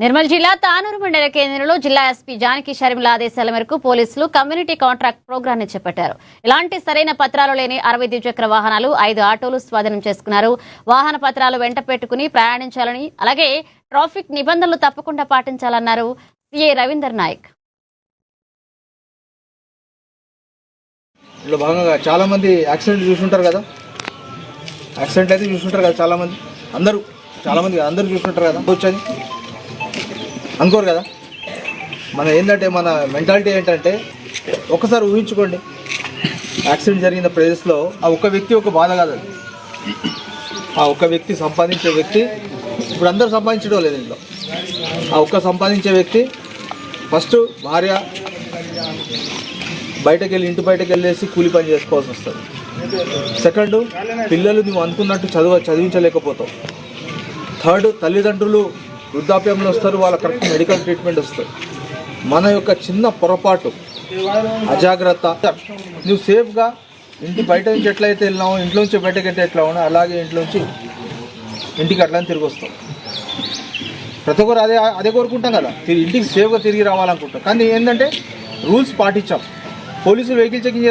నిర్మల్ జిల్లా తానూరు మండల కేంద్రంలో జిల్లా ఎస్పీ జానకి షర్మిల ఆదేశాల మేరకు పోలీసులు కమ్యూనిటీ కాంట్రాక్ట్ ప్రోగ్రామ్ ని చేపట్టారు. ఇలాంటి సరైన పత్రాలు లేని 60 ద్విచక్ర వాహనాలు 5 ఆటోలు స్వాధీనం చేసుకున్నారు. వాహన పత్రాలు వెంట పెట్టుకుని ప్రయాణించాలని, అలాగే ట్రాఫిక్ నిబంధనలు తప్పకుండా పాటించాలన్నారు సిఐ రవీందర్ నాయక్. భాగంగా చాలా మంది యాక్సిడెంట్ చూసుంటారు కదా, యాక్సిడెంట్ అయితే చూసుంటారు కదా, చాలా మంది అందరూ చూసుంటారు కదా, వచ్చని అనుకోరు కదా. ఏంటంటే మన మెంటాలిటీ ఏంటంటే, ఒకసారి ఊహించుకోండి, యాక్సిడెంట్ జరిగిన ప్లేస్లో ఆ ఒక్క వ్యక్తి ఒక బాధ కాదు. ఆ ఒక్క వ్యక్తి సంపాదించే వ్యక్తి, ఇప్పుడు అందరూ సంపాదించడం లేదు ఇంట్లో. ఆ ఒక్క సంపాదించే వ్యక్తి ఫస్ట్ భార్య ఇంటి బయటకు వెళ్ళేసి కూలి పని చేసుకోవాల్సి వస్తుంది. సెకండ్, పిల్లలు నువ్వు అనుకున్నట్టు చదివించలేకపోతావు. థర్డ్, తల్లిదండ్రులు వృద్ధాప్యంలో వస్తారు, వాళ్ళ కరెక్ట్ మెడికల్ ట్రీట్మెంట్ వస్తుంది. మన యొక్క చిన్న పొరపాటు, అజాగ్రత్త, నువ్వు సేఫ్గా ఇంటి బయట నుంచి ఎట్లయితే వెళ్ళినావు, ఇంట్లో నుంచి బయటకి ఎట్లా ఉన్నావు, అలాగే ఇంట్లోంచి ఇంటికి అట్లా తిరిగి వస్తావు. ప్రతి ఒక్కరు అదే కోరుకుంటాం కదా, ఇంటికి సేఫ్గా తిరిగి రావాలనుకుంటాం. కానీ ఏంటంటే రూల్స్ పాటించాం. పోలీసులు వెహికల్ చెకింగ్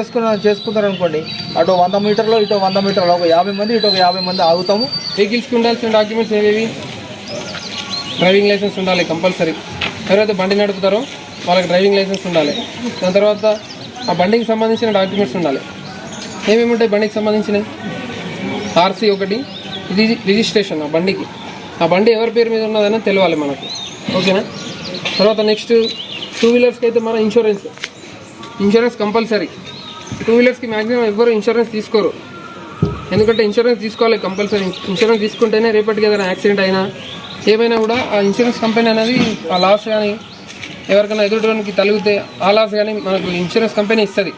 చేసుకుంటారు అనుకోండి, అటు 100 మీటర్లో ఇటు 100 మీటర్లో ఒక 50 మంది ఇటు ఒక 50 మంది ఆగుతాము. వెహికల్స్కి ఉండాల్సిన డాక్యుమెంట్స్ ఏవేవి? డ్రైవింగ్ లైసెన్స్ ఉండాలి కంపల్సరీ. ఎవరైతే బండి నడుపుతారో వాళ్ళకి డ్రైవింగ్ లైసెన్స్ ఉండాలి. దాని తర్వాత ఆ బండికి సంబంధించిన డాక్యుమెంట్స్ ఉండాలి. ఏమేమి ఉంటాయి బండికి సంబంధించినవి? ఆర్సీ ఒకటి, ఇది రిజిస్ట్రేషన్ ఆ బండికి, ఆ బండి ఎవరి పేరు మీద ఉన్నదని తెలియాలి మనకు, ఓకేనా. తర్వాత నెక్స్ట్ 2 వీలర్స్కి అయితే మన ఇన్సూరెన్స్ కంపల్సరీ. 2 వీలర్స్కి మ్యాక్సిమం ఎవ్వరు ఇన్సూరెన్స్ తీసుకోరు, ఎందుకంటే ఇన్సూరెన్స్ తీసుకోవాలి కంపల్సరీ. ఇన్సూరెన్స్ తీసుకుంటేనే రేపటికి ఏదైనా యాక్సిడెంట్ అయినా ఏమైనా కూడా ఆ ఇన్సూరెన్స్ కంపెనీ అనేది ఆ లాస్ కానీ ఎవరికైనా ఎదుటికి తగిలితే ఆ లాస్ కానీ మనకు ఇన్సూరెన్స్ కంపెనీ ఇస్తుంది.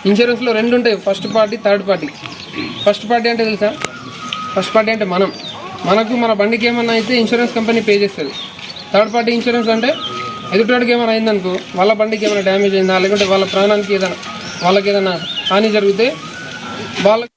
ఇన్సూరెన్స్లో 2 ఉంటాయి, first party, third party. First party అంటే తెలుసా? ఫస్ట్ పార్టీ అంటే మనకు మన బండికి ఏమన్నా అయితే ఇన్సూరెన్స్ కంపెనీ పే చేస్తుంది. థర్డ్ పార్టీ ఇన్సూరెన్స్ అంటే ఎదుటివాడికి ఏమైనా అయిందనుకో, వాళ్ళ బండికి ఏమైనా డ్యామేజ్ అయిందా, లేకుంటే వాళ్ళ ప్రాణానికి వాళ్ళకి ఏదైనా హాని జరిగితే వాళ్ళకి